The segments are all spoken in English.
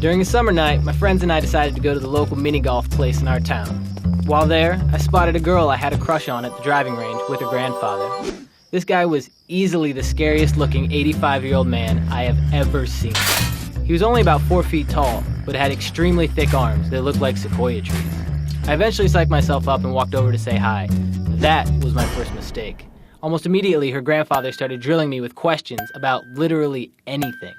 During a summer night, my friends and I decided to go to the local mini-golf place in our town. While there, I spotted a girl I had a crush on at the driving range with her grandfather. This guy was easily the scariest-looking 85-year-old man I have ever seen. He was only about 4 feet tall, but had extremely thick arms that looked like sequoia trees. I eventually psyched myself up and walked over to say hi. That was my first mistake. Almost immediately, her grandfather started drilling me with questions about literally anything.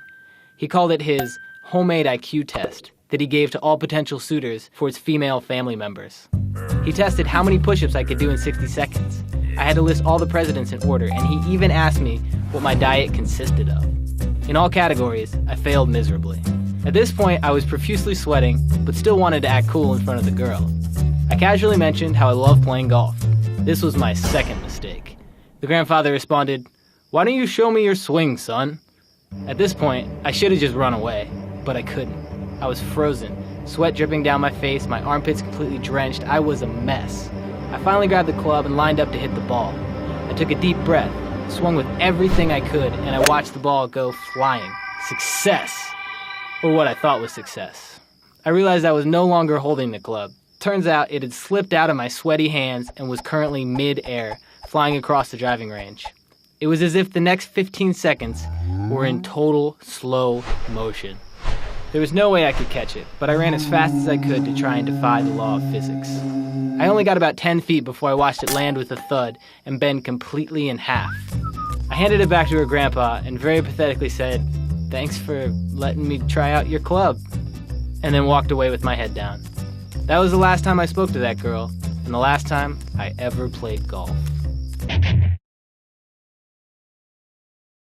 He called it his homemade IQ test that he gave to all potential suitors for his female family members. He tested how many push-ups I could do in 60 seconds. I had to list all the presidents in order, and he even asked me what my diet consisted of. In all categories, I failed miserably. At this point, I was profusely sweating, but still wanted to act cool in front of the girl. I casually mentioned how I love playing golf. This was my second mistake. The grandfather responded, "Why don't you show me your swing, son?" At this point, I should have just run away, but I couldn't. I was frozen, sweat dripping down my face, my armpits completely drenched. I was a mess. I finally grabbed the club and lined up to hit the ball. I took a deep breath, swung with everything I could, and I watched the ball go flying. Success! Or what I thought was success. I realized I was no longer holding the club. Turns out it had slipped out of my sweaty hands and was currently mid-air, flying across the driving range. It was as if the next 15 seconds were in total slow motion. There was no way I could catch it, but I ran as fast as I could to try and defy the law of physics. I only got about 10 feet before I watched it land with a thud and bend completely in half. I handed it back to her grandpa and very pathetically said, "Thanks for letting me try out your club," and then walked away with my head down. That was the last time I spoke to that girl, and the last time I ever played golf.